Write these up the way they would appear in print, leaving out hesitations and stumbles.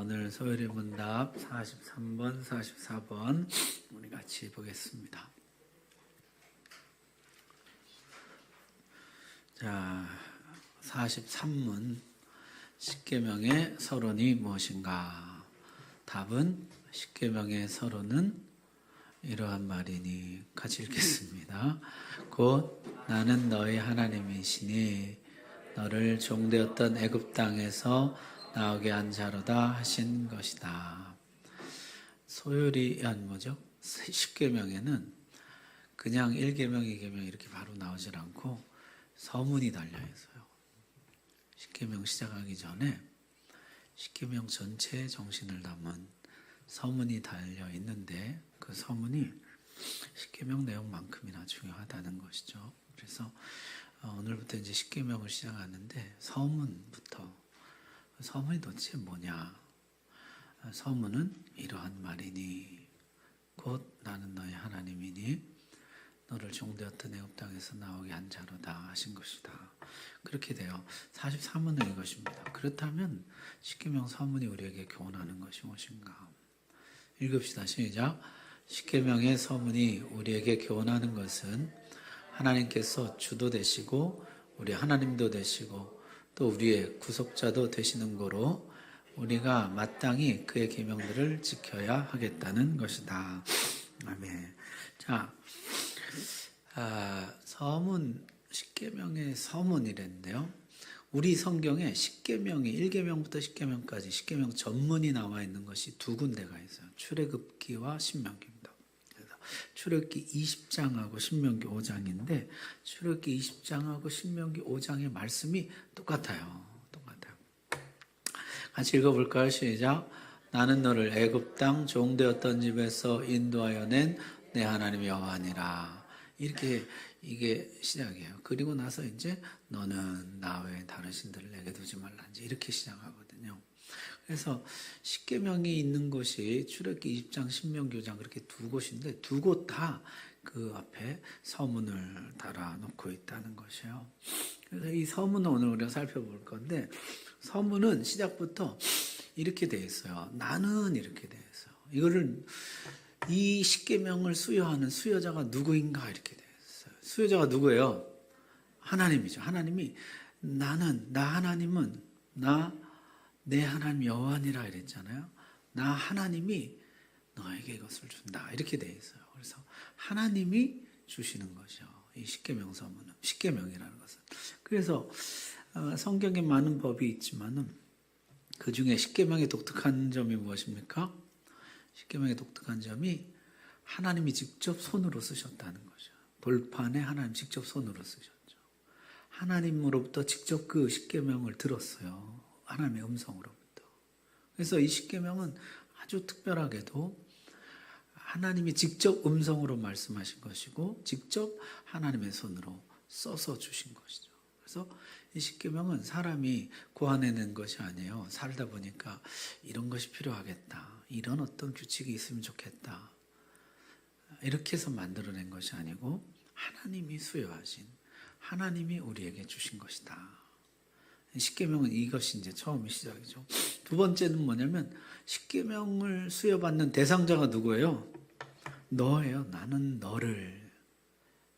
오늘 소요리 문답 43번, 44번 우리 같이 보겠습니다. 자, 43문 십계명의 서론이 무엇인가? 답은 십계명의 서론은 이러한 말이니 같이 읽겠습니다. 곧 나는 너희 하나님이시니 너를 종되었던 애굽 땅에서 나오게 한 자로다 하신 것이다. 소요리 뭐죠? 십계명에는 그냥 1계명, 2계명 이렇게 바로 나오질 않고 서문이 달려 있어요. 십계명 시작하기 전에 십계명 전체의 정신을 담은 서문이 달려 있는데 그 서문이 십계명 내용만큼이나 중요하다는 것이죠. 그래서 오늘부터 이제 십계명을 시작하는데 서문부터 서문이 도대체 뭐냐? 서문은 이러한 말이니 곧 나는 너의 하나님이니 너를 종되었던 애굽 땅에서 나오게 한 자로다 하신 것이다. 그렇게 돼요. 43문은 이것입니다. 그렇다면 십계명 서문이 우리에게 교훈하는 것이 무엇인가? 읽읍시다. 시작. 십계명의 서문이 우리에게 교훈하는 것은 하나님께서 주도 되시고 우리 하나님도 되시고 또 우리의 구속자도 되시는 거로 우리가 마땅히 그의 계명들을 지켜야 하겠다는 것이다. 아멘. 자, 서문, 십계명의 서문이랬는데요. 우리 성경에 십계명이 1계명부터 10계명까지 십계명 전문이 나와 있는 것이 두 군데가 있어요. 출애굽기와 신명기입니다. 그래서 출애굽기 20장하고 신명기 5장인데 출애굽기 20장하고 신명기 5장의 말씀이 똑같아요. 같이 읽어볼까요? 시작. 나는 너를 애굽 땅 종되었던 집에서 인도하여 낸 내 하나님 여호와니라. 이렇게 이게 시작이에요. 그리고 나서 이제 너는 나 외에 다른 신들을 내게 두지 말라. 이제 이렇게 시작하거든요. 그래서 십계명이 있는 곳이 출애굽기 20장, 신명기 5장 그렇게 두 곳인데 두 곳 다 그 앞에 서문을 달아놓고 있다는 것이에요. 그래서 이 서문은 오늘 우리가 살펴볼 건데 서문은 시작부터 이렇게 돼 있어요. 나는 이렇게 돼 있어요. 이거를 이 십계명을 수여하는 수여자가 누구인가 이렇게 돼 있어요. 수여자가 누구예요? 하나님이죠. 하나님이 나는 나 하나님은 내 하나님 여호와니라 이랬잖아요. 나 하나님이 너에게 이것을 준다 이렇게 돼 있어요. 그래서 하나님이 주시는 것이요. 이 십계명 서문은 십계명이라는 것은. 그래서 성경에 많은 법이 있지만은 그 중에 십계명의 독특한 점이 무엇입니까? 십계명의 독특한 점이 하나님이 직접 손으로 쓰셨다는 거죠. 돌판에 하나님 직접 손으로 쓰셨죠. 하나님으로부터 직접 그 십계명을 들었어요. 하나님의 음성으로부터. 그래서 이 십계명은 아주 특별하게도 하나님이 직접 음성으로 말씀하신 것이고 직접 하나님의 손으로 써서 주신 것이죠. 그래서 이 십계명은 사람이 고안해낸 것이 아니에요. 살다 보니까 이런 것이 필요하겠다. 이런 어떤 규칙이 있으면 좋겠다. 이렇게 해서 만들어낸 것이 아니고 하나님이 수여하신 하나님이 우리에게 주신 것이다. 십계명은 이것이 이제 처음 시작이죠. 두 번째는 뭐냐면 십계명을 수여받는 대상자가 누구예요? 너예요. 나는 너를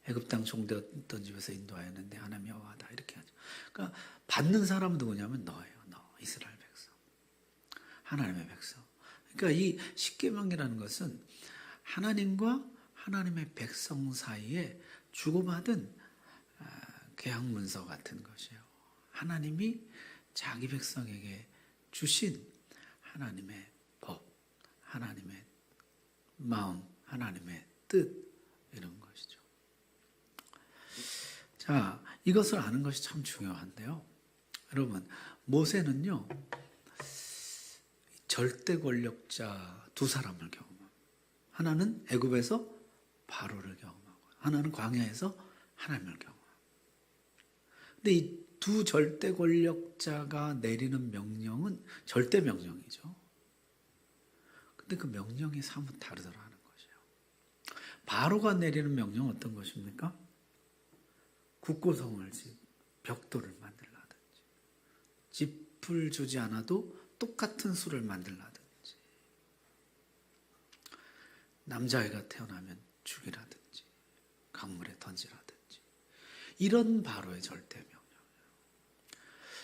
애굽 땅 종되었던 집에서 인도하였는데 하나님 여호와다 이렇게 하죠. 그러니까 받는 사람은 누구냐면 너예요. 너 이스라엘 백성, 하나님의 백성. 그러니까 이 십계명이라는 것은 하나님과 하나님의 백성 사이에 주고받은 계약 문서 같은 것이에요. 하나님이 자기 백성에게 주신 하나님의 법, 하나님의 마음, 하나님의 뜻 이런 것이죠. 자, 이것을 아는 것이 참 중요한데요. 여러분, 모세는요 절대 권력자 두 사람을 경험합니다. 하나는 애굽에서 바로를 경험하고 하나는 광야에서 하나님을 경험합니다. 근데 이 두 절대 권력자가 내리는 명령은 절대 명령이죠. 근데 그 명령이 사뭇 다르더라는 것이에요. 바로가 내리는 명령은 어떤 것입니까? 국고성을 벽돌을 만들라든지 짚을 주지 않아도 똑같은 수를 만들라든지, 남자아이가 태어나면 죽이라든지, 강물에 던지라든지, 이런 바로의 절대 명령.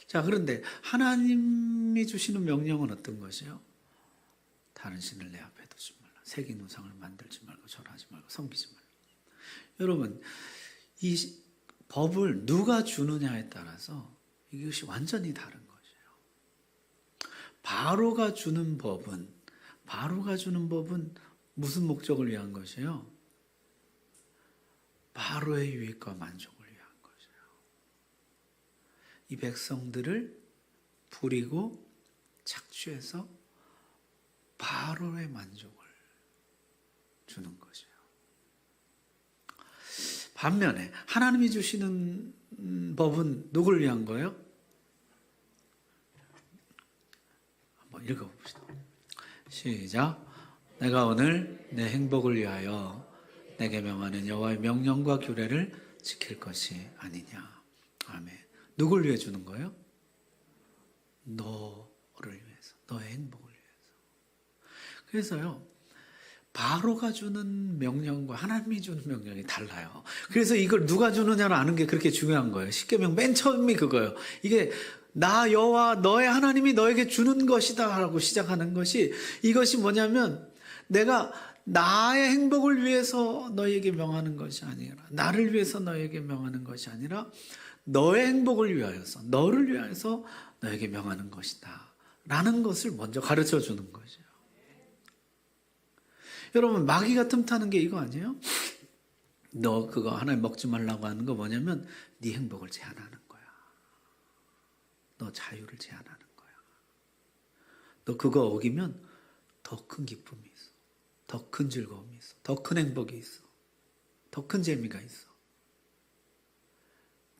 자, 그런데 하나님이 주시는 명령은 어떤 것이요? 다른 신을 내 앞에 두지 말라. 새긴 우상을 만들지 말고 절하지 말고 섬기지 말라. 여러분, 이 법을 누가 주느냐에 따라서 이것이 완전히 다른 것이에요. 바로가 주는 법은 무슨 목적을 위한 것이에요? 바로의 유익과 만족을 위한 것이에요. 이 백성들을 부리고 착취해서 바로의 만족을 주는 것이에요. 반면에 하나님이 주시는 법은 누구를 위한 거예요? 한번 읽어봅시다. 시작. 내가 오늘 내 행복을 위하여 내게 명하는 여호와의 명령과 규례를 지킬 것이 아니냐. 아멘. 누굴 위해 주는 거예요? 너를 위해서, 너의 행복을 위해서. 그래서요, 바로가 주는 명령과 하나님이 주는 명령이 달라요. 그래서 이걸 누가 주느냐를 아는 게 그렇게 중요한 거예요. 십계명 맨 처음이 그거예요. 이게 나 여호와 너의 하나님이 너에게 주는 것이다 하고 시작하는 것이, 이것이 뭐냐면 내가 나의 행복을 위해서 너에게 명하는 것이 아니라, 나를 위해서 너에게 명하는 것이 아니라 너의 행복을 위하여서, 너를 위하여서 너에게 명하는 것이다 라는 것을 먼저 가르쳐 주는 것이에요. 여러분, 마귀가 틈타는 게 이거 아니에요? 너 그거 하나님 먹지 말라고 하는 거 뭐냐면 네 행복을 제한하는 거야. 너 자유를 제한하는 거야. 너 그거 어기면 더 큰 기쁨이 있어. 더 큰 즐거움이 있어. 더 큰 행복이 있어. 더 큰 재미가 있어.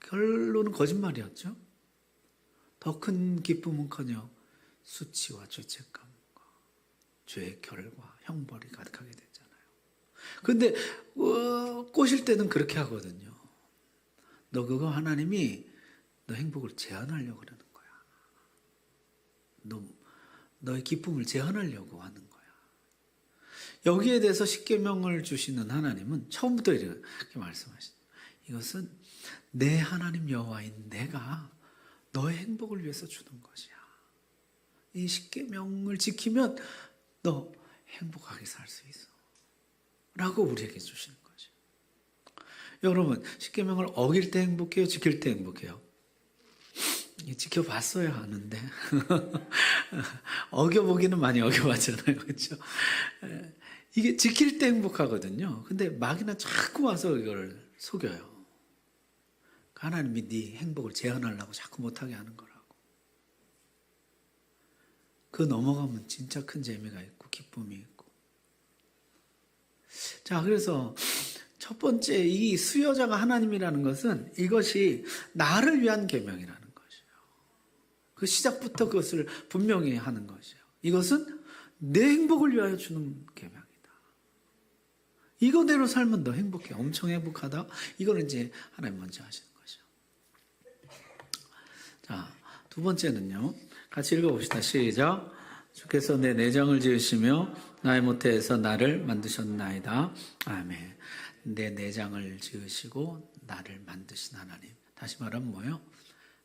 결론은 거짓말이었죠. 더 큰 기쁨은커녕 수치와 죄책감과 죄의 결과, 형벌이 가득하게 됐잖아요. 근데 꼬실 때는 그렇게 하거든요. 너 그거 하나님이 너 행복을 제한하려고 그러는 거야. 너의 기쁨을 제한하려고 하는 거야. 여기에 대해서 십계명을 주시는 하나님은 처음부터 이렇게 말씀하시죠. 이것은 내 하나님 여호와인 내가 너의 행복을 위해서 주는 것이야. 이 십계명을 지키면 너 행복하게 살 수 있어 라고 우리에게 주시는 거죠. 여러분, 십계명을 어길 때 행복해요? 지킬 때 행복해요? 지켜봤어야 하는데 어겨보기는 많이 어겨봤잖아요. 그렇죠? 이게 지킬 때 행복하거든요. 근데 마귀는 자꾸 와서 이걸 속여요. 하나님이 네 행복을 제한하려고 자꾸 못하게 하는 거라고. 그 넘어가면 진짜 큰 재미가 있고 기쁨이 있고. 자, 그래서 첫 번째 이 수여자가 하나님이라는 것은 이것이 나를 위한 계명이라는 것이에요. 그 시작부터 그것을 분명히 하는 것이에요. 이것은 내 행복을 위하여 주는 계명이다. 이거대로 살면 너 행복해. 엄청 행복하다. 이거는 이제 하나님 먼저 하시는 것이죠. 자, 두 번째는요. 같이 읽어봅시다. 시작. 주께서 내 내장을 지으시며 나의 모태에서 나를 만드셨나이다. 아멘. 내 내장을 지으시고 나를 만드신 하나님. 다시 말하면 뭐예요?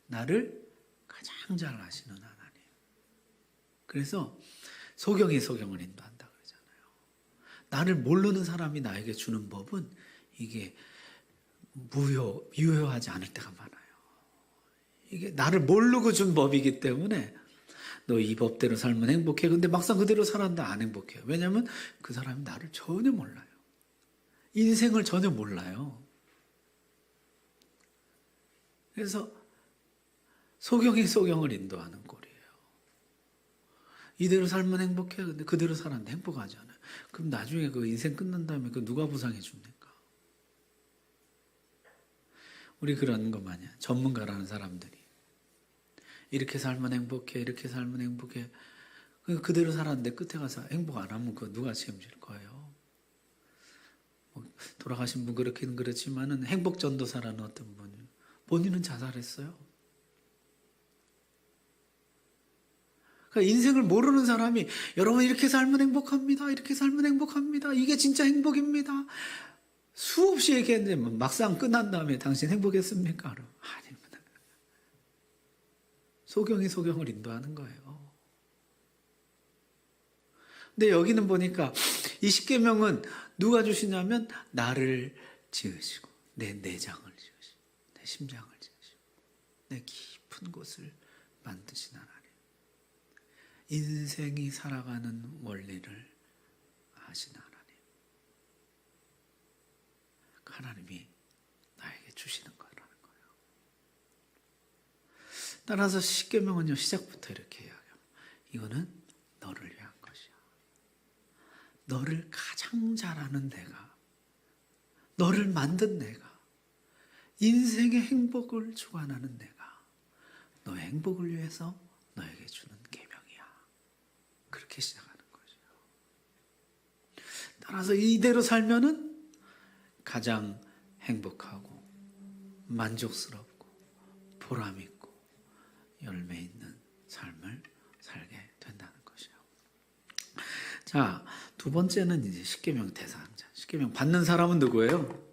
나를 가장 잘 아시는 하나님. 그래서 소경이 소경을 인도한다 그러잖아요. 나를 모르는 사람이 나에게 주는 법은 이게 유효하지 않을 때가 많아요. 이게 나를 모르고 준 법이기 때문에 너 이 법대로 살면 행복해. 근데 막상 그대로 살았는데 안 행복해요. 왜냐하면 그 사람이 나를 전혀 몰라요. 인생을 전혀 몰라요. 그래서 소경이 소경을 인도하는 꼴이에요. 이대로 살면 행복해. 근데 그대로 살았는데 행복하지 않아요. 그럼 나중에 그 인생 끝난 다음에 그 누가 보상해 줍니까? 우리 그런 거 마냥 전문가라는 사람들이 이렇게 살면 행복해, 이렇게 살면 행복해. 그대로 살았는데 끝에 가서 행복 안 하면 그거 누가 책임질 거예요? 돌아가신 분 그렇긴 그렇지만은 행복 전도사라는 어떤 분이 본인은 자살했어요. 그러니까 인생을 모르는 사람이 여러분 이렇게 살면 행복합니다. 이렇게 살면 행복합니다. 이게 진짜 행복입니다. 수없이 얘기했는데 막상 끝난 다음에 당신 행복했습니까? 아닙니다. 소경이 소경을 인도하는 거예요. 근데 여기는 보니까 이 십계명은 누가 주시냐면 나를 지으시고 내 내장을 지으시고 내 심장을 지으시고 내 깊은 곳을 만드신 하나님. 인생이 살아가는 원리를 하신 하나님. 하나님이 나에게 주시는 거라는 거예요. 따라서 십계명은요 시작부터 이렇게 이야기해요. 이거는 너를 위한 것이야. 너를 가장 잘 아는 내가, 너를 만든 내가, 인생의 행복을 주관하는 내가 너의 행복을 위해서 너에게 주는 계명이야. 그렇게 시작하는 거죠. 따라서 이대로 살면은 가장 행복하고 만족스럽고 보람 있고 열매 있는 삶을 살게 된다는 것이요. 자, 두 번째는 이제 십계명 대상자. 십계명 받는 사람은 누구예요?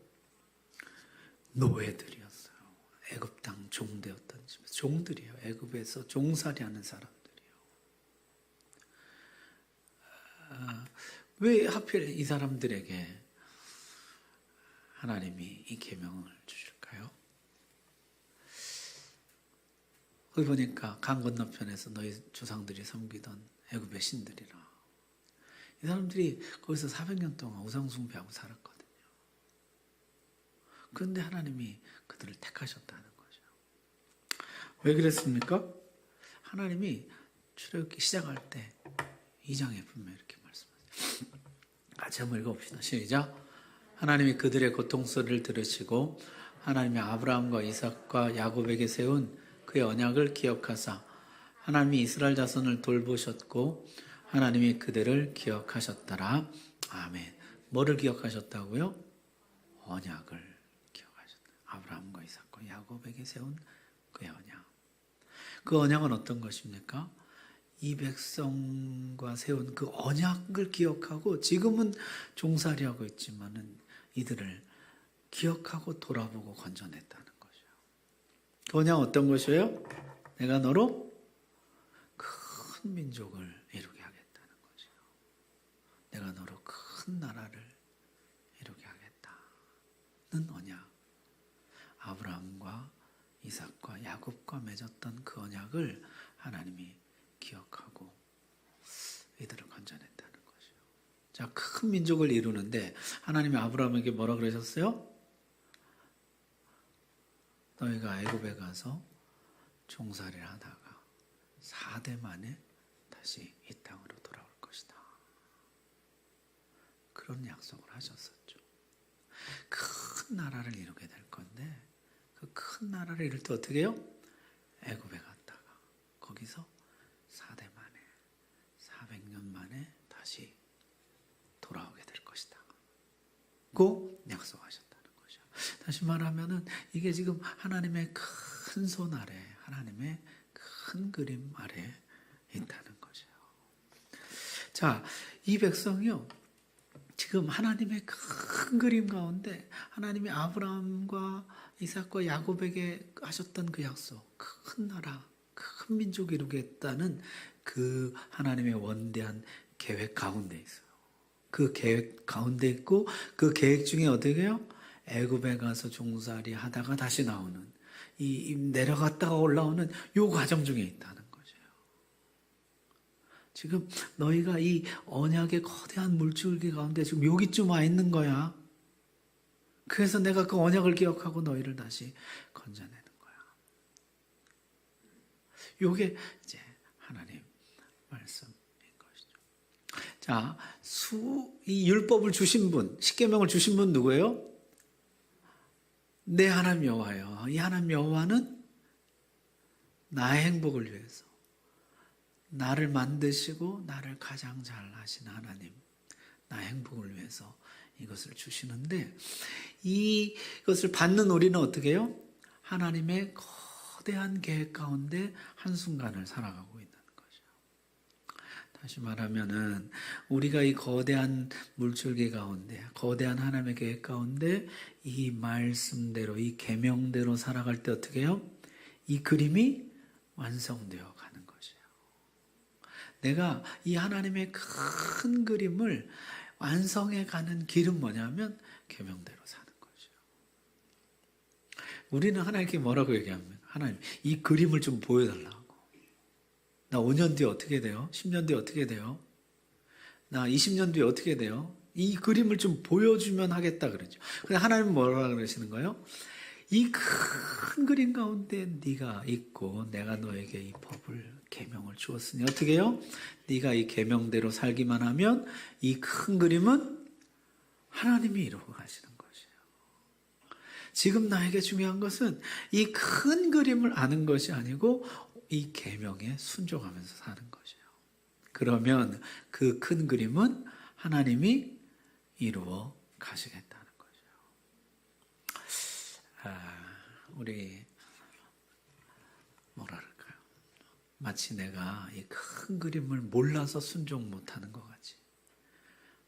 노예들이었어요. 애굽 땅 종되었던 집에서 종들이에요. 애굽에서 종살이하는 사람들이요. 왜 하필 이 사람들에게 하나님이 이 계명을 주실까요? 거기 보니까 강 건너편에서 너희 조상들이 섬기던 애굽의 신들이라. 이 사람들이 거기서 400년 동안 우상 숭배하고 살았거든요. 그런데 하나님이 그들을 택하셨다는 거죠. 왜 그랬습니까? 하나님이 출애굽기 시작할 때 2장에 분명히 이렇게 말씀하세요. 같이 한번 읽어봅시다. 시작. 하나님이 그들의 고통소리를 들으시고 하나님이 아브라함과 이삭과 야곱에게 세운 그의 언약을 기억하사 하나님이 이스라엘 자손을 돌보셨고 하나님이 그들을 기억하셨더라. 아멘. 뭐를 기억하셨다고요? 언약을 기억하셨다. 아브라함과 이삭과 야곱에게 세운 그의 언약. 그 언약은 어떤 것입니까? 이 백성과 세운 그 언약을 기억하고 지금은 종살이하고 있지만은 이들을 기억하고 돌아보고 건져냈다는 것이요. 그 언약 어떤 것이에요? 내가 너로 큰 민족을 이루게 하겠다는 것이요. 내가 너로 큰 나라를 이루게 하겠다는 언약. 아브라함과 이삭과 야곱과 맺었던 그 언약을 하나님이 기억하고 이들을 건져냈다는 것이요. 자, 큰 민족을 이루는데 하나님이 아브라함에게 뭐라 그러셨어요? 너희가 애굽에 가서 종살이를 하다가 4대 만에 다시 이 땅으로 돌아올 것이다. 그런 약속을 하셨었죠. 큰 나라를 이루게 될 건데 그 큰 나라를 이룰 때 어떻게 해요? 애굽에 갔다가 거기서 4대 만에 400년 만에 다시 돌아오게 될 것이다. 고 약속하셨다는 거죠. 다시 말하면은 이게 지금 하나님의 큰 손 아래, 하나님의 큰 그림 아래 있다는 거죠. 자, 이 백성이요. 지금 하나님의 큰 그림 가운데 하나님이 아브라함과 이삭과 야곱에게 하셨던 그 약속, 큰 나라, 큰 민족 이루겠다는 그 하나님의 원대한 계획 가운데 있어요. 그 계획 가운데 있고 그 계획 중에 어떻게 해요? 애굽에 가서 종살이 하다가 다시 나오는 이 내려갔다가 올라오는 요 과정 중에 있다는 거죠. 지금 너희가 이 언약의 거대한 물줄기 가운데 지금 여기쯤 와 있는 거야. 그래서 내가 그 언약을 기억하고 너희를 다시 건져내는 거야. 요게 이제 하나님 말씀인 것이죠. 자, 이 율법을 주신 분, 십계명을 주신 분 누구예요? 내 하나님 여호와예요. 이 하나님 여호와는 나의 행복을 위해서 나를 만드시고 나를 가장 잘 하시는 하나님, 나의 행복을 위해서 이것을 주시는데 이것을 받는 우리는 어떻게 해요? 하나님의 거대한 계획 가운데 한순간을 살아가고 있는 거죠. 다시 말하면은 우리가 이 거대한 물줄기 가운데, 거대한 하나님의 계획 가운데 이 말씀대로, 이 계명대로 살아갈 때 어떻게 해요? 이 그림이 완성되어 가는 것이에요. 내가 이 하나님의 큰 그림을 완성해 가는 길은 뭐냐면 계명대로 사는 것이에요. 우리는 하나님께 뭐라고 얘기하면, 하나님 이 그림을 좀 보여달라고. 나 5년 뒤에 어떻게 돼요? 10년 뒤에 어떻게 돼요? 나 20년 뒤에 어떻게 돼요? 이 그림을 좀 보여주면 하겠다 그러죠. 근데 하나님은 뭐라고 그러시는 거예요? 이 큰 그림 가운데 네가 있고 내가 너에게 이 법을 계명을 주었으니 어떻게 해요? 네가 이 계명대로 살기만 하면 이 큰 그림은 하나님이 이루고 가시는 것이에요. 지금 나에게 중요한 것은 이 큰 그림을 아는 것이 아니고 이 계명에 순종하면서 사는 것이에요. 그러면 그 큰 그림은 하나님이 이루어 가시겠다는 거죠. 우리 뭐라 그럴까요? 마치 내가 이 큰 그림을 몰라서 순종 못하는 것 같이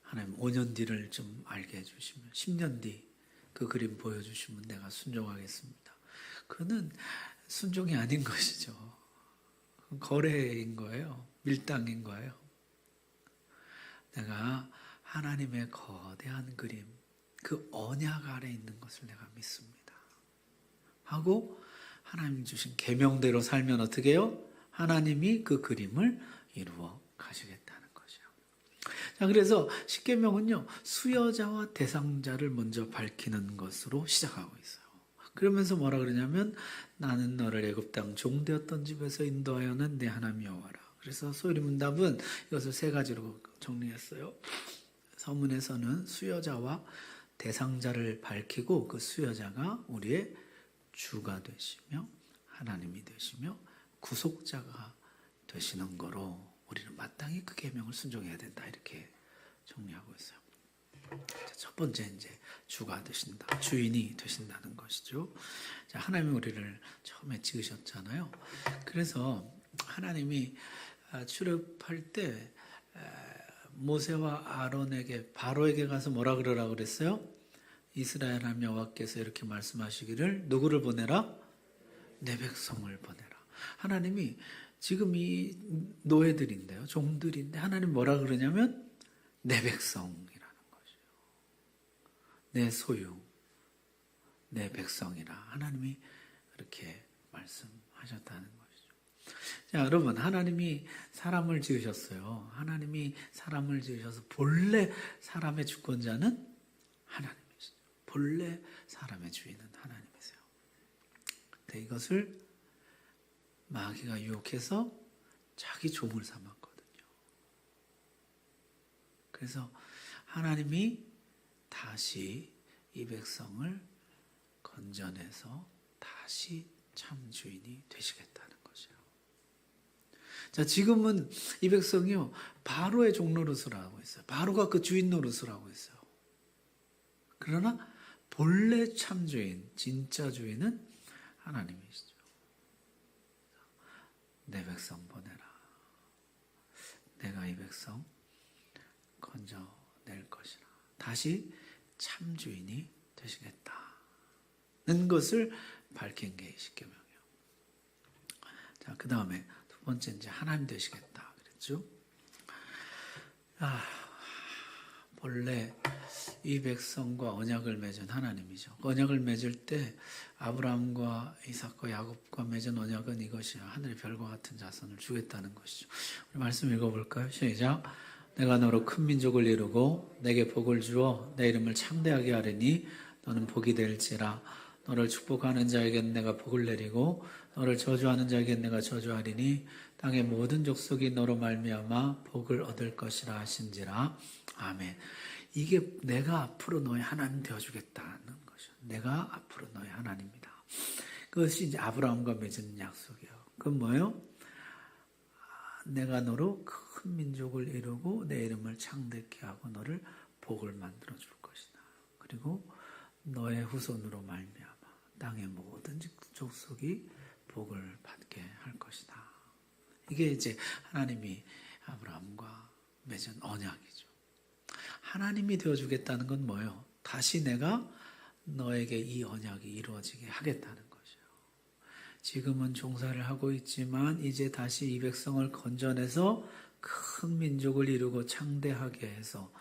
하나님 5년 뒤를 좀 알게 해주시면 10년 뒤 그 그림 보여주시면 내가 순종하겠습니다. 그는 순종이 아닌 것이죠. 거래인 거예요. 밀당인 거예요. 내가 하나님의 거대한 그림, 그 언약 아래 있는 것을 내가 믿습니다. 하고 하나님 주신 계명대로 살면 어떻게 해요? 하나님이 그 그림을 이루어 가시겠다는 것이요. 자, 그래서 십계명은요, 수여자와 대상자를 먼저 밝히는 것으로 시작하고 있어요. 그러면서 뭐라 그러냐면 나는 너를 애굽 땅 종되었던 집에서 인도하여는 내 하나님 여호와라. 그래서 소리 문답은 이것을 세 가지로 정리했어요. 서문에서는 수여자와 대상자를 밝히고 그 수여자가 우리의 주가 되시며 하나님이 되시며 구속자가 되시는 거로 우리는 마땅히 그 계명을 순종해야 된다 이렇게 정리하고 있어요. 첫 번째 이제 주가 되신다, 주인이 되신다는 것이죠. 자, 하나님이 우리를 처음에 지으셨잖아요. 그래서 하나님이 출애굽할 때 모세와 아론에게 바로에게 가서 뭐라 그러라고 그랬어요? 이스라엘 하나님 여호와께서 이렇게 말씀하시기를 누구를 보내라? 내 백성을 보내라. 하나님이 지금 이 노예들인데요, 종들인데 하나님 뭐라 그러냐면 내 백성이라는 것이요. 내 소유, 내 백성이라 하나님이 그렇게 말씀하셨다는 것이죠. 자, 여러분, 하나님이 사람을 지으셨어요. 하나님이 사람을 지으셔서 본래 사람의 주권자는 하나님이시죠. 본래 사람의 주인은 하나님이세요. 근데 이것을 마귀가 유혹해서 자기 종을 삼았거든요. 그래서 하나님이 다시 이 백성을 건져내서 다시 참 주인이 되시겠다는 것이에요. 자, 지금은 이 백성이요, 바로의 종 노릇을 하고 있어요. 바로가 그 주인 노릇을 하고 있어요. 그러나 본래 참 주인, 진짜 주인은 하나님이시죠. 내 백성 보내라. 내가 이 백성 건져낼 것이라. 다시 참 주인이 되시겠다는 것을 밝힌 게 십계명이에요. 자, 그 다음에 두 번째 이제 하나님 되시겠다 그랬죠. 본래 이 백성과 언약을 맺은 하나님이죠. 언약을 맺을 때 아브라함과 이삭과 야곱과 맺은 언약은 이것이야. 하늘의 별과 같은 자손을 주겠다는 것이죠. 우리 말씀 읽어볼까요? 시작. 내가 너로 큰 민족을 이루고 내게 복을 주어 내 이름을 창대하게 하리니 너는 복이 될지라. 너를 축복하는 자에겐 내가 복을 내리고 너를 저주하는 자에겐 내가 저주하리니 땅의 모든 족속이 너로 말미암아 복을 얻을 것이라 하신지라. 아멘. 이게 내가 앞으로 너의 하나님 되어주겠다는 것이요. 내가 앞으로 너의 하나님이다. 그것이 이제 아브라함과 맺은 약속이에요. 그건 뭐예요? 내가 너로 큰 민족을 이루고 내 이름을 창대케 하고 너를 복을 만들어 줄 것이다. 그리고 너의 후손으로 말미암아 땅의 모든 족속이 복을 받게 할 것이다. 이게 이제 하나님이 아브라함과 맺은 언약이죠. 하나님이 되어주겠다는 건 뭐예요? 다시 내가 너에게 이 언약이 이루어지게 하겠다는 것이에요. 지금은 종사를 하고 있지만 이제 다시 이 백성을 건져내서 큰 민족을 이루고 창대하게 해서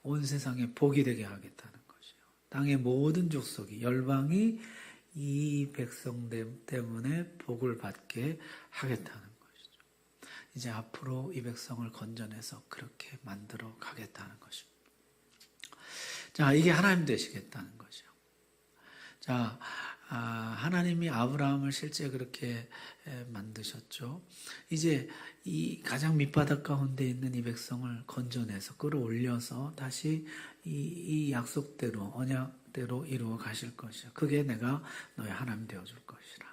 온 세상에 복이 되게 하겠다는 것이에요. 땅의 모든 족속이, 열방이 이 백성 때문에 복을 받게 하겠다는 것이죠. 이제 앞으로 이 백성을 건져내서 그렇게 만들어 가겠다는 것입니다. 자, 이게 하나님 되시겠다는 것이요. 자, 하나님이 아브라함을 실제 그렇게 만드셨죠. 이제 이 가장 밑바닥 가운데 있는 이 백성을 건져내서 끌어올려서 다시 이 약속대로, 언약대로 이루어 가실 것이요. 그게 내가 너의 하나님 되어줄 것이라.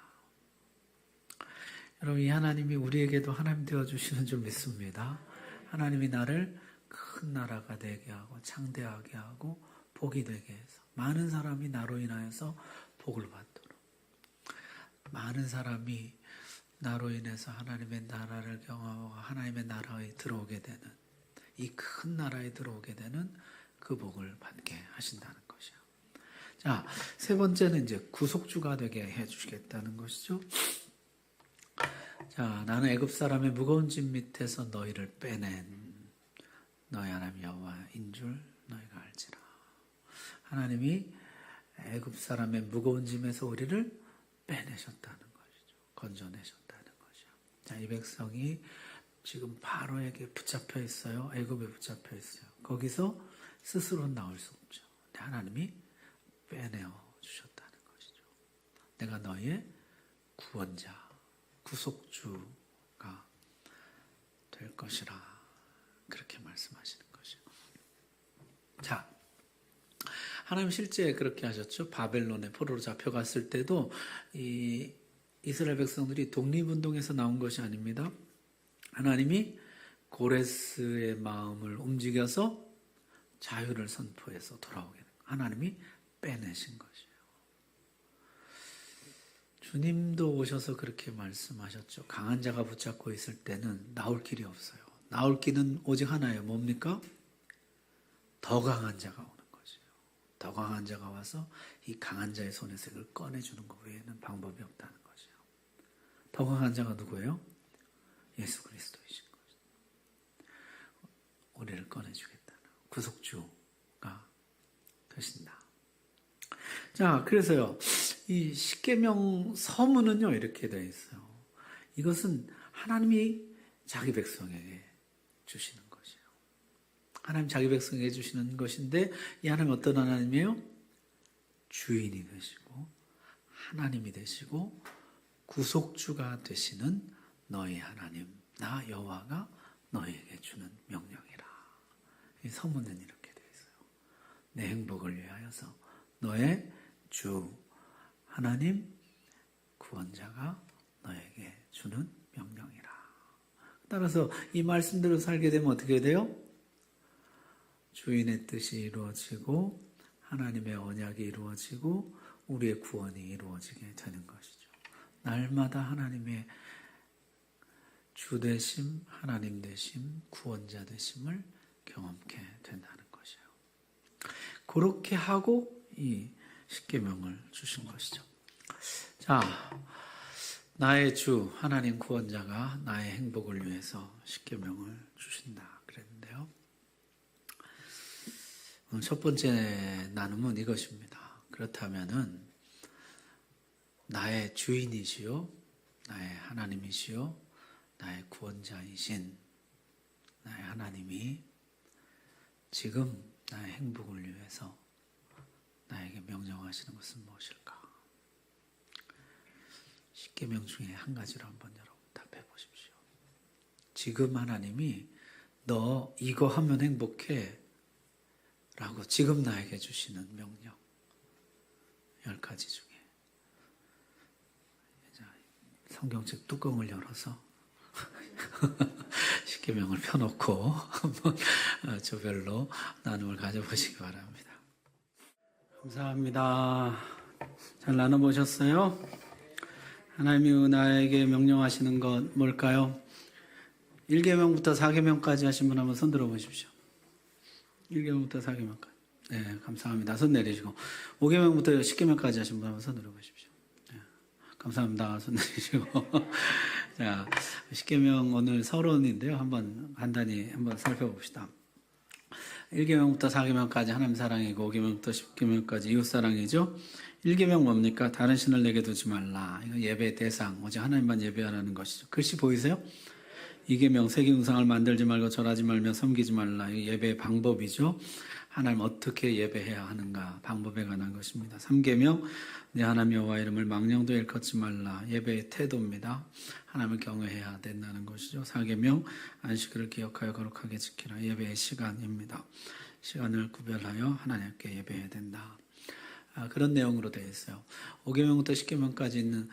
여러분, 이 하나님이 우리에게도 하나님 되어주시는 줄 믿습니다. 하나님이 나를 큰 나라가 되게 하고 창대하게 하고 복이 되게 해서 많은 사람이 나로 인하여서 복을 받도록, 많은 사람이 나로 인해서 하나님의 나라를 경험하고 하나님의 나라에 들어오게 되는, 이 큰 나라에 들어오게 되는 그 복을 받게 하신다는 것이요. 자, 세 번째는 이제 구속주가 되게 해주시겠다는 것이죠. 자, 나는 애굽 사람의 무거운 짐 밑에서 너희를 빼낸 너희 하나님 여호와인 줄 너희가 알지라. 하나님이 애굽 사람의 무거운 짐에서 우리를 빼내셨다는 것이죠. 건져내셨다는 것이죠. 자, 이 백성이 지금 바로에게 붙잡혀 있어요. 애굽에 붙잡혀 있어요. 거기서 스스로 나올 수 없죠. 근데 하나님이 빼내어 주셨다는 것이죠. 내가 너희의 구원자, 구속주가 될 것이라. 그렇게 말씀하시는 것이요. 자, 하나님 실제 그렇게 하셨죠. 바벨론에 포로로 잡혀갔을 때도 이 이스라엘 백성들이 독립운동에서 나온 것이 아닙니다. 하나님이 고레스의 마음을 움직여서 자유를 선포해서 돌아오게 된 거예요. 하나님이 빼내신 것이에요. 주님도 오셔서 그렇게 말씀하셨죠. 강한 자가 붙잡고 있을 때는 나올 길이 없어요. 나올 길은 오직 하나예요. 뭡니까? 더 강한 자가 오는 것이에요. 더 강한 자가 와서 이 강한 자의 손에서 이걸 꺼내주는 것 외에는 방법이 없다는 것이에요. 더 강한 자가 누구예요? 예수 그리스도이신 것이죠. 우리를 꺼내주겠다는 구속주가 되신다. 자, 그래서요, 이 십계명 서문은요 이렇게 되어 있어요. 이것은 하나님이 자기 백성에게 주시는 것이에요. 하나님 자기 백성에게 주시는 것인데, 이 하나님 어떤 하나님이에요? 주인이 되시고 하나님이 되시고 구속주가 되시는 너희 하나님, 나 여호와가 너희에게 주는 명령이라. 이 서문은 이렇게 되어 있어요. 내 행복을 위하여서 너의 주 하나님 구원자가 너에게 주는 명령이라. 따라서 이 말씀대로 살게 되면 어떻게 돼요? 주인의 뜻이 이루어지고 하나님의 언약이 이루어지고 우리의 구원이 이루어지게 되는 것이죠. 날마다 하나님의 주 되심, 하나님 되심, 구원자 되심을 경험케 된다는 것이에요. 그렇게 하고 이 십계명을 주신 것이죠. 자, 나의 주 하나님 구원자가 나의 행복을 위해서 십계명을 주신다 그랬는데요. 첫 번째 나눔은 이것입니다. 그렇다면은 나의 주인이시요, 나의 하나님이시요, 나의 구원자이신 나의 하나님이 지금 나의 행복을 위해서 나에게 명령하시는 것은 무엇일까? 십계명 중에 한 가지로 한번 여러분 답해 보십시오. 지금 하나님이 너 이거 하면 행복해 라고 지금 나에게 주시는 명령 10가지 중에 성경책 뚜껑을 열어서 십계명을 펴놓고 한번 조별로 나눔을 가져보시기 바랍니다. 감사합니다. 잘 나눠보셨어요? 하나님이 나에게 명령하시는 건 뭘까요? 1계명부터 4계명까지 하신 분 한번 손 들어 보십시오. 1계명부터 4계명까지. 네, 감사합니다. 손 내리시고. 5계명부터 10계명까지 하신 분 한번 손 들어 보십시오. 네, 감사합니다. 손 내리시고. 자, 10계명 오늘 서론인데요. 한번 간단히 한번 살펴봅시다. 1계명부터 4계명까지 하나님 사랑이고 5계명부터 10계명까지 이웃 사랑이죠. 1계명 뭡니까? 다른 신을 내게 두지 말라. 이거 예배 대상, 오직 하나님만 예배하라는 것이죠. 글씨 보이세요? 2계명 세계우상을 만들지 말고 절하지 말며 섬기지 말라. 이 예배의 방법이죠. 하나님 어떻게 예배해야 하는가 방법에 관한 것입니다. 3계명 내 하나님 여호와 이름을 망령도 일컫지 말라. 예배의 태도입니다. 하나님을 경외해야 된다는 것이죠. 4계명 안식일을 기억하여 거룩하게 지키라. 예배의 시간입니다. 시간을 구별하여 하나님께 예배해야 된다. 그런 내용으로 되어 있어요. 5계명부터 10계명까지 있는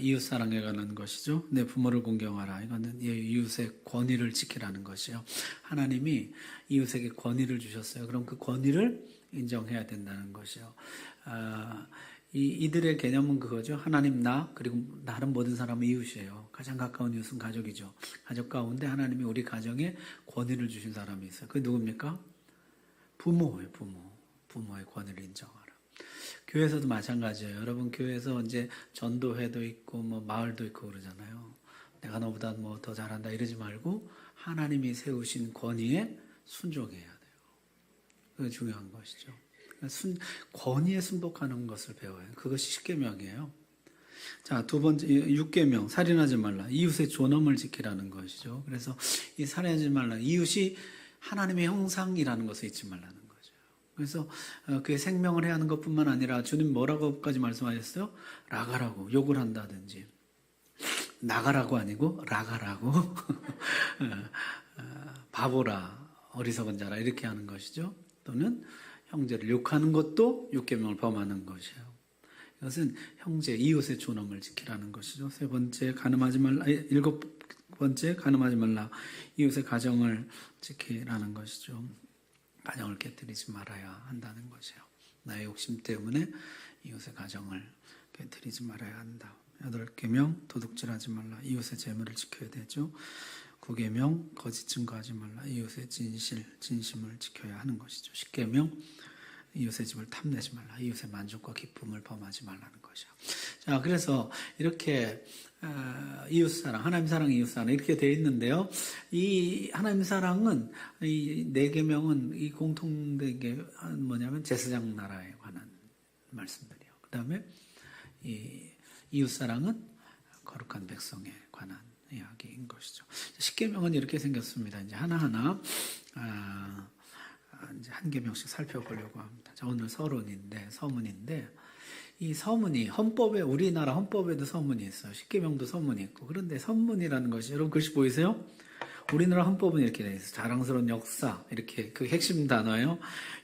이웃사랑에 관한 것이죠. 내 부모를 공경하라. 이거는 이웃의 권위를 지키라는 것이요. 하나님이 이웃에게 권위를 주셨어요. 그럼 그 권위를 인정해야 된다는 것이요. 이들의 개념은 그거죠. 하나님 나 그리고 다른 모든 사람은 이웃이에요. 가장 가까운 이웃은 가족이죠. 가족 가운데 하나님이 우리 가정에 권위를 주신 사람이 있어요. 그게 누굽니까? 부모예요. 부모의 권위를 인정하라. 교회에서도 마찬가지예요. 여러분 교회에서 이제 전도회도 있고 뭐 마을도 있고 그러잖아요. 내가 너보다 뭐 더 잘한다 이러지 말고 하나님이 세우신 권위에 순종해야 돼요. 그게 중요한 것이죠. 권위에 순복하는 것을 배워요. 그것이 10계명이에요. 자, 두 번째 6계명 살인하지 말라. 이웃의 존엄을 지키라는 것이죠. 그래서 이 살인하지 말라. 이웃이 하나님의 형상이라는 것을 잊지 말라는 거예요. 그래서 그의 생명을 해야 하는 것뿐만 아니라 주님 뭐라고까지 말씀하셨어요? 라가라고 욕을 한다든지 나가라고 아니고 라가라고 바보라 어리석은 자라 이렇게 하는 것이죠. 또는 형제를 욕하는 것도 6계명을 범하는 것이에요. 이것은 형제 이웃의 존엄을 지키라는 것이죠. 세 번째 간음하지 말라. 7번째 간음하지 말라. 이웃의 가정을 지키라는 것이죠. 가정을 깨뜨리지 말아야 한다는 것이에요. 나의 욕심 때문에 이웃의 가정을 깨뜨리지 말아야 한다. 8계명 도둑질하지 말라. 이웃의 재물을 지켜야 되죠. 9계명 거짓 증거하지 말라. 이웃의 진심을 지켜야 하는 것이죠. 10계명 이웃의 집을 탐내지 말라. 이웃의 만족과 기쁨을 범하지 말라는 것이요. 자, 그래서 이렇게 이웃사랑, 하나님 사랑, 이웃사랑 이렇게 되어 있는데요. 이 하나님 사랑은 이 4계명은 이 공통된 게 뭐냐면 제사장 나라에 관한 말씀들이요. 그 다음에 이 이웃사랑은 거룩한 백성에 관한 이야기인 것이죠. 10계명은 이렇게 생겼습니다. 이제 하나하나 이제 한 계명씩 살펴보려고 합니다. 자, 오늘 서문인데 이 서문이 헌법에 우리나라 헌법에도 서문이 있어요. 10계명도 서문이 있고. 그런데 서문이라는 것이 여러분 글씨 보이세요? 우리나라 헌법은 이렇게 되어 있어요. 자랑스러운 역사 이렇게 그 핵심 단어예요.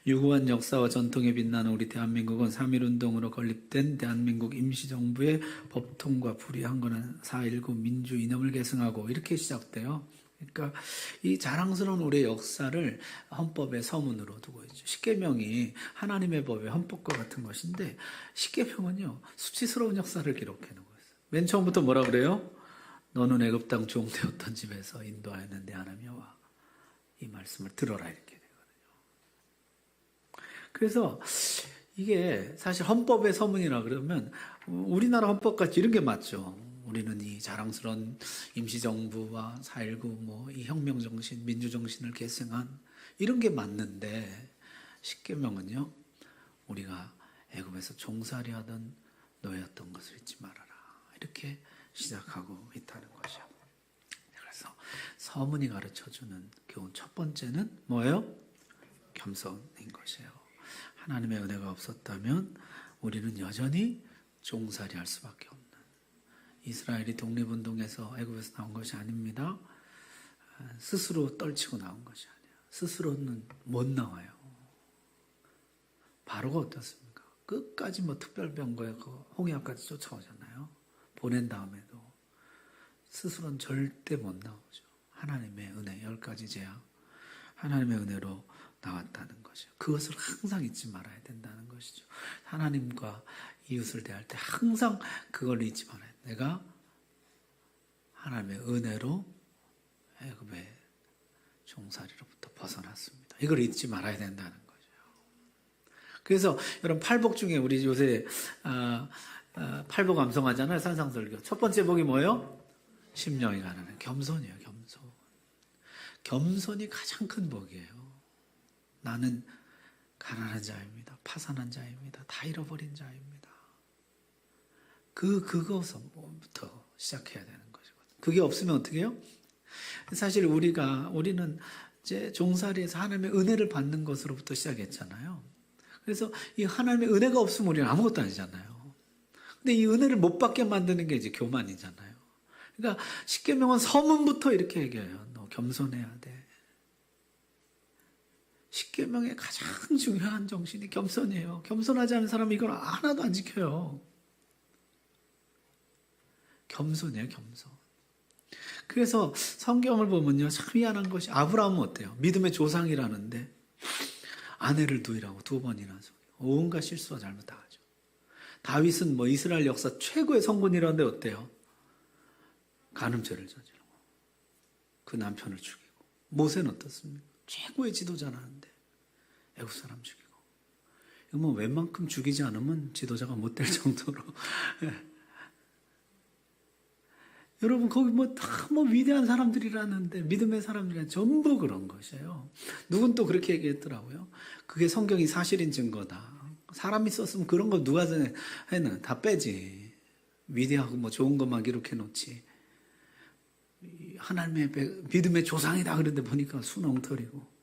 유구한 역사와 전통에 빛나는 우리 대한민국은 3.1운동으로 건립된 대한민국 임시정부의 법통과 불이한 거는 4.19 민주 이념을 계승하고 이렇게 시작돼요. 그러니까 이 자랑스러운 우리의 역사를 헌법의 서문으로 두고 있죠. 10계명이 하나님의 법의 헌법과 같은 것인데 10계명은요 수치스러운 역사를 기록해 놓고 있어요. 맨 처음부터 뭐라 그래요? 너는 애굽 땅 종되었던 집에서 인도하였는 내 하나님 여호와 이 말씀을 들어라 이렇게 되거든요. 그래서 이게 사실 헌법의 서문이라 그러면 우리나라 헌법같이 이런 게 맞죠. 우리는 이 자랑스러운 임시정부와 4.19 뭐 이 혁명정신, 민주정신을 계승한 이런 게 맞는데 10계명은요 우리가 애굽에서 종살이 하던 노예였던 것을 잊지 말아라 이렇게 시작하고 있다는 것이요. 그래서 서문이 가르쳐주는 교훈 첫 번째는 뭐예요? 겸손인 것이에요. 하나님의 은혜가 없었다면 우리는 여전히 종살이 할 수밖에 없는 이스라엘이 독립운동에서 애굽에서 나온 것이 아닙니다. 스스로 떨치고 나온 것이 아니에요. 스스로는 못 나와요. 바로가 어떻습니까? 끝까지 뭐 특별병거에 홍해까지 쫓아오잖아요. 보낸 다음에도 스스로는 절대 못 나오죠. 하나님의 은혜 10가지 제약 하나님의 은혜로 나왔다는 것이죠. 그것을 항상 잊지 말아야 된다는 것이죠. 하나님과 이웃을 대할 때 항상 그걸 잊지 말아야 돼. 내가 하나님의 은혜로 애굽의 종살이로부터 벗어났습니다. 이걸 잊지 말아야 된다는 거죠. 그래서 여러분 팔복 중에 우리 요새 팔복 암송하잖아요. 산상설교. 첫 번째 복이 뭐예요? 심령이 가난한 겸손이에요. 겸손. 겸손이 가장 큰 복이에요. 나는 가난한 자입니다. 파산한 자입니다. 다 잃어버린 자입니다. 그것부터 시작해야 되는 것이거든요. 그게 없으면 어떻게 해요? 사실 우리는 이제 종살이에서 하나님의 은혜를 받는 것으로부터 시작했잖아요. 그래서 이 하나님의 은혜가 없으면 우리는 아무것도 아니잖아요. 근데 이 은혜를 못 받게 만드는 게 이제 교만이잖아요. 그러니까 십계명은 서문부터 이렇게 얘기해요. 너 겸손해야 돼. 십계명의 가장 중요한 정신이 겸손이에요. 겸손하지 않은 사람은 이걸 하나도 안 지켜요. 겸손이에요, 겸손. 그래서 성경을 보면요, 참 희한한 것이 아브라함은 어때요? 믿음의 조상이라는데 아내를 두이라고 2번이나 속여. 온갖 실수와 잘못 다 하죠. 다윗은 뭐 이스라엘 역사 최고의 성군이라는데 어때요? 간음죄를 저지르고 그 남편을 죽이고. 모세는 어떻습니까? 최고의 지도자라는데 애국 사람 죽이고. 이거 뭐 웬만큼 죽이지 않으면 지도자가 못 될 정도로. 여러분 거기 다 위대한 사람들이라는데 믿음의 사람들이 전부 그런 것이에요. 누군 또 그렇게 얘기했더라고요. 그게 성경이 사실인 증거다. 사람이 썼으면 그런 거 누가 했나 다 빼지. 위대하고 뭐 좋은 것만 기록해 놓지. 하나님의 믿음의 조상이다 그런데 보니까 순엉터리고.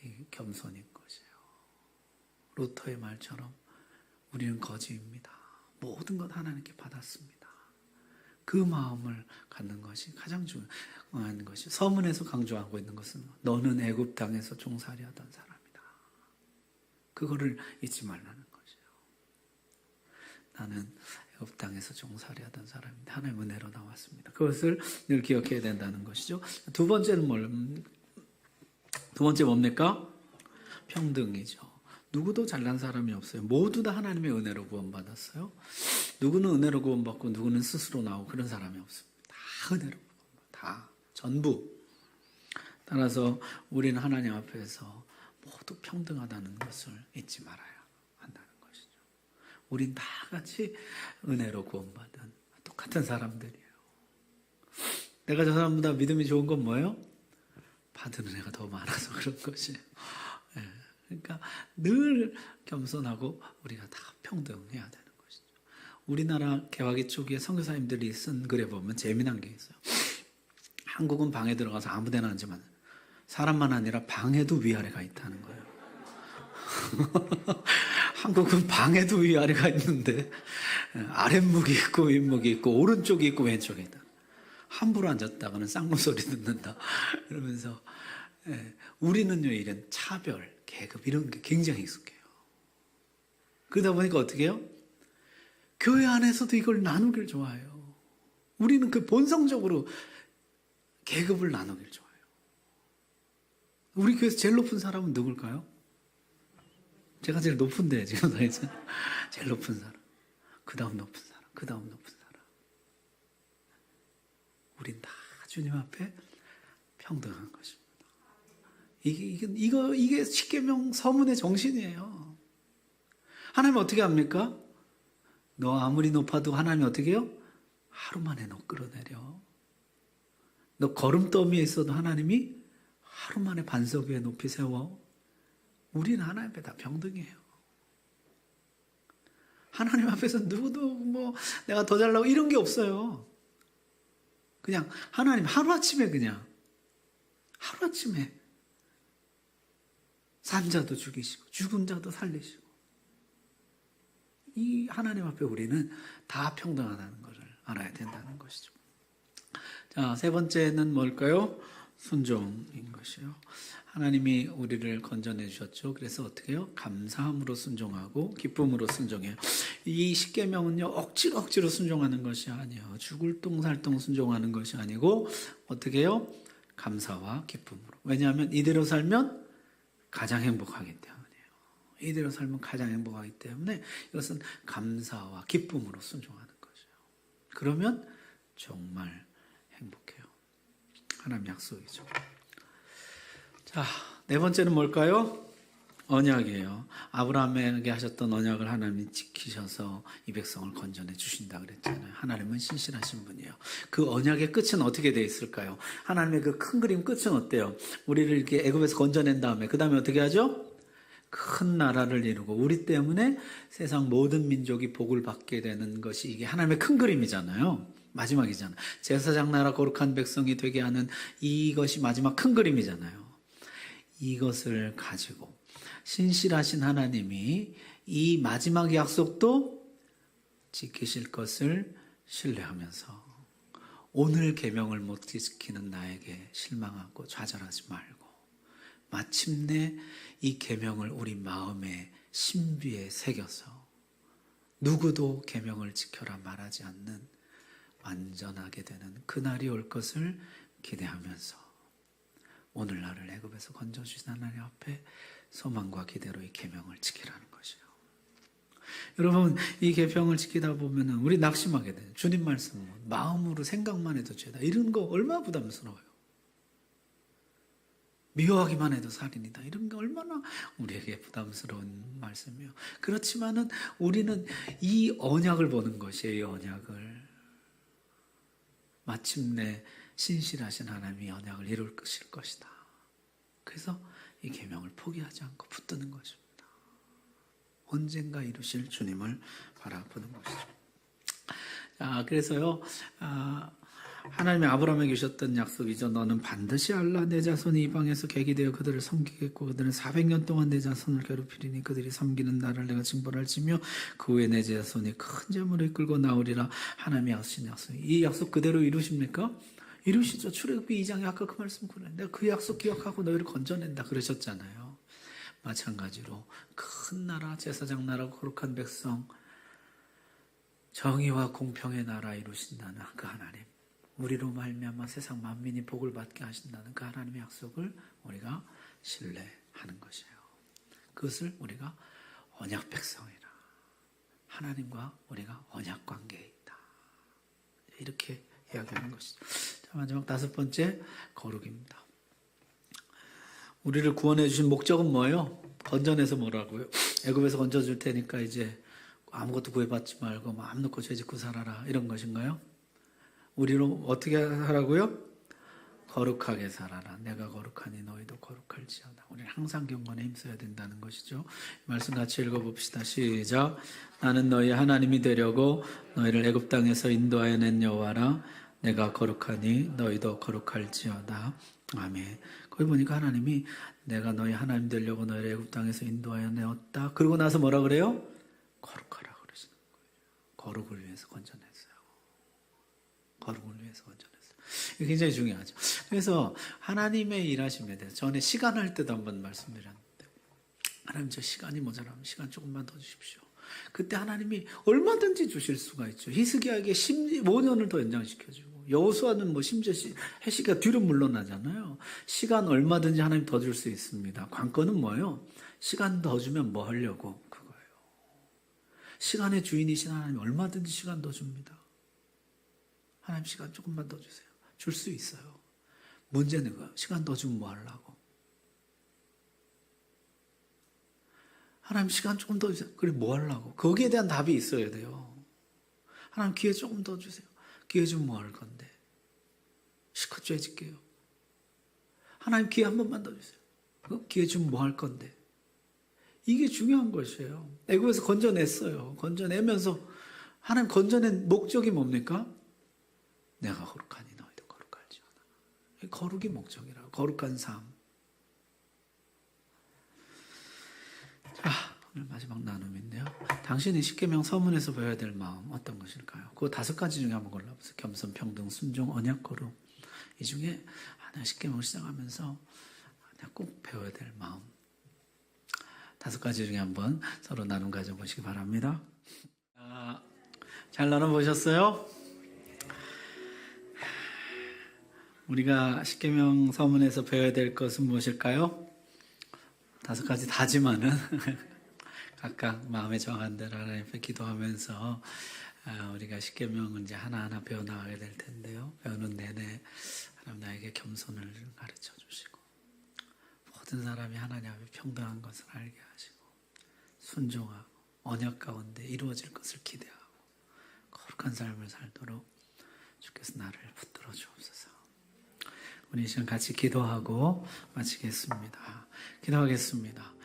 이 겸손인 것이에요. 루터의 말처럼 우리는 거지입니다. 모든 것 하나님께 받았습니다. 그 마음을 갖는 것이 가장 중요한 것이 서문에서 강조하고 있는 것은 너는 애굽 땅에서 종살이하던 사람이다. 그거를 잊지 말라는 것이에요. 나는 애굽 땅에서 종살이하던 사람인데 하나님의 은혜로 나왔습니다. 그것을 늘 기억해야 된다는 것이죠. 두 번째는 두 번째 뭡니까? 평등이죠. 누구도 잘난 사람이 없어요. 모두 다 하나님의 은혜로 구원받았어요. 누구는 은혜로 구원받고 누구는 스스로 나오고 그런 사람이 없습니다. 다 은혜로 구원받았어요. 다 전부. 따라서 우리는 하나님 앞에서 모두 평등하다는 것을 잊지 말아야 한다는 것이죠. 우린 다 같이 은혜로 구원받은 똑같은 사람들이에요. 내가 저 사람보다 믿음이 좋은 건 뭐예요? 받은 은혜가 더 많아서 그런 것이에요. 그러니까 늘 겸손하고 우리가 다 평등해야 되는 것이죠. 우리나라 개화기 초기에 선교사님들이 쓴 글에 보면 재미난 게 있어요. 한국은 방에 들어가서 아무 데나 앉으면 사람만 아니라 방에도 위아래가 있다는 거예요. 한국은 방에도 위아래가 있는데 아랫목이 있고 윗목이 있고 오른쪽이 있고 왼쪽이 있다. 함부로 앉았다가는 쌍문소리 듣는다. 이러면서 우리는요 이런 차별, 계급 이런 게 굉장히 익숙해요. 그러다 보니까 어떻게 해요? 교회 안에서도 이걸 나누길 좋아해요. 우리는 그 본성적으로 계급을 나누길 좋아해요. 우리 교회에서 제일 높은 사람은 누굴까요? 제가 제일 높은데 지금 제일 높은 사람, 그 다음 높은 사람, 그 다음 높은 사람. 우린 다 주님 앞에 평등한 것입니다. 이게 십계명 서문의 정신이에요. 하나님은 어떻게 합니까? 너 아무리 높아도 하나님이 어떻게 해요? 하루 만에 너 끌어내려. 너 거름더미에 있어도 하나님이 하루 만에 반석 위에 높이 세워. 우리는 하나님 앞에 다 평등해요. 하나님 앞에서 누구도 내가 더 잘나고 이런 게 없어요. 그냥 하나님 하루아침에 하루아침에 산 자도 죽이시고 죽은 자도 살리시고 이 하나님 앞에 우리는 다 평등하다는 것을 알아야 된다는 것이죠. 자, 세 번째는 뭘까요? 순종인 것이요. 하나님이 우리를 건져내 주셨죠. 그래서 어떻게 해요? 감사함으로 순종하고 기쁨으로 순종해요. 이 십계명은요 억지로 순종하는 것이 아니에요. 죽을 똥살똥 순종하는 것이 아니고 어떻게 해요? 감사와 기쁨으로. 왜냐하면 이대로 살면 가장 행복하기 때문이에요. 이대로 살면 가장 행복하기 때문에 이것은 감사와 기쁨으로 순종하는 것이에요. 그러면 정말 행복해요. 하나님 약속이죠. 자, 네 번째는 뭘까요? 언약이에요. 아브라함에게 하셨던 언약을 하나님이 지키셔서 이 백성을 건져내 주신다 그랬잖아요. 하나님은 신실하신 분이에요. 그 언약의 끝은 어떻게 돼 있을까요? 하나님의 그 큰 그림 끝은 어때요? 우리를 이렇게 애굽에서 건져낸 다음에 그 다음에 어떻게 하죠? 큰 나라를 이루고 우리 때문에 세상 모든 민족이 복을 받게 되는 것이 이게 하나님의 큰 그림이잖아요. 마지막이잖아요. 제사장 나라 거룩한 백성이 되게 하는 이것이 마지막 큰 그림이잖아요. 이것을 가지고 신실하신 하나님이 이 마지막 약속도 지키실 것을 신뢰하면서 오늘 계명을 못 지키는 나에게 실망하고 좌절하지 말고 마침내 이 계명을 우리 마음의 신비에 새겨서 누구도 계명을 지켜라 말하지 않는 완전하게 되는 그날이 올 것을 기대하면서 오늘 나를 애굽에서 건져주신 하나님 앞에 소망과 기대로 이 계명을 지키라는 것이에요. 여러분, 이 계명을 지키다 보면 우리 낙심하게 돼요. 주님 말씀 마음으로 생각만 해도 죄다. 이런 거 얼마나 부담스러워요. 미워하기만 해도 살인이다. 이런 게 얼마나 우리에게 부담스러운 말씀이에요. 그렇지만은 우리는 이 언약을 보는 것이에요. 이 언약을. 마침내 신실하신 하나님이 언약을 이룰 것이다. 그래서 이 계명을 포기하지 않고 붙드는 것입니다. 언젠가 이루실 주님을 바라보는 것이죠. 자, 그래서요. 하나님이 아브라함에게 주셨던 약속이죠. 너는 반드시 알라. 내 자손이 이방에서 객이 되어 그들을 섬기겠고 그들은 400년 동안 내 자손을 괴롭히리니 그들이 섬기는 나를 내가 징벌할지며 그 후에 내 자손이 큰 재물을 이끌고 나오리라. 하나님이 하신 약속. 이 약속 그대로 이루십니까? 이루시죠. 출애굽기 2장에 아까 그 말씀 그래. 내가 그 약속 기억하고 너희를 건져낸다 그러셨잖아요. 마찬가지로 큰 나라, 제사장 나라, 거룩한 백성, 정의와 공평의 나라 이루신다는 그 하나님. 우리로 말미암아 세상 만민이 복을 받게 하신다는 그 하나님의 약속을 우리가 신뢰하는 것이에요. 그것을 우리가 언약 백성이라. 하나님과 우리가 언약 관계에 있다. 이렇게 이야기하는 것이죠. 자, 마지막 5번째 거룩입니다. 우리를 구원해 주신 목적은 뭐예요? 건져내서 뭐라고요? 애굽에서 건져줄 테니까 이제 아무것도 구해받지 말고 마음 놓고 죄 짓고 살아라 이런 것인가요? 우리로 어떻게 하라고요? 거룩하게 살아라. 내가 거룩하니 너희도 거룩할지어다. 우리는 항상 경건에 힘써야 된다는 것이죠. 말씀 같이 읽어봅시다. 시작. 나는 너희 하나님이 되려고 너희를 애굽 땅에서 인도하여 낸 여호와라. 내가 거룩하니 너희도 거룩할지어다. 아멘. 거기 보니까 하나님이 내가 너희 하나님 되려고 너희를 애굽 땅에서 인도하여 내었다. 그러고 나서 뭐라 그래요? 거룩하라 그러시는 거예요. 거룩을 위해서 건져냈어요. 거룩을 위해서 건져냈어요. 이게 굉장히 중요하죠. 그래서 하나님의 일하심에 대해서 전에 시간 할 때도 한번 말씀드렸는데 하나님 저 시간이 모자라면 시간 조금만 더 주십시오. 그때 하나님이 얼마든지 주실 수가 있죠. 히스기야에게 15년을 더 연장시켜주고 여호수아는 뭐 심지어 해시가 뒤로 물러나잖아요. 시간 얼마든지 하나님 더 줄 수 있습니다. 관건은 뭐예요? 시간 더 주면 뭐 하려고? 그거예요. 시간의 주인이신 하나님 얼마든지 시간 더 줍니다. 하나님 시간 조금만 더 주세요. 줄 수 있어요. 문제는 그거예요. 시간 더 주면 뭐 하려고? 하나님 시간 조금 더 주세요. 그래 뭐 하려고? 거기에 대한 답이 있어야 돼요. 하나님 기회 조금 더 주세요. 기회 주면 뭐 할 건데? 실컷 죄질게요. 하나님 기회 한 번만 더 주세요. 기회 주면 뭐 할 건데? 이게 중요한 것이에요. 애굽에서 건져냈어요. 건져내면서 하나님 건져낸 목적이 뭡니까? 내가 거룩하니 너희도 거룩할지어다. 거룩이 목적이라고. 거룩한 삶. 자, 오늘 마지막 나눔인데요. 당신이 십계명 서문에서 배워야 될 마음 어떤 것일까요? 그 5가지 중에 한번 골라보세요. 겸손, 평등, 순종, 언약, 거룩. 이 중에 하나 십계명을 시작하면서 꼭 배워야 될 마음. 5가지 중에 한번 서로 나눔 가져보시기 바랍니다. 잘 나눠보셨어요? 우리가 십계명 서문에서 배워야 될 것은 무엇일까요? 5가지 다지만은 각각 마음에 정한 대로 하나님 앞에 기도하면서 우리가 십계명은 이제 하나하나 배워나가게 될 텐데요. 배우는 내내 하나님 나에게 겸손을 가르쳐 주시고 모든 사람이 하나님 앞에 평등한 것을 알게 하시고 순종하고 언약 가운데 이루어질 것을 기대하고 거룩한 삶을 살도록 주께서 나를 붙들어 주옵소서. 우리 이 시간 같이 기도하고 마치겠습니다. 기도하겠습니다.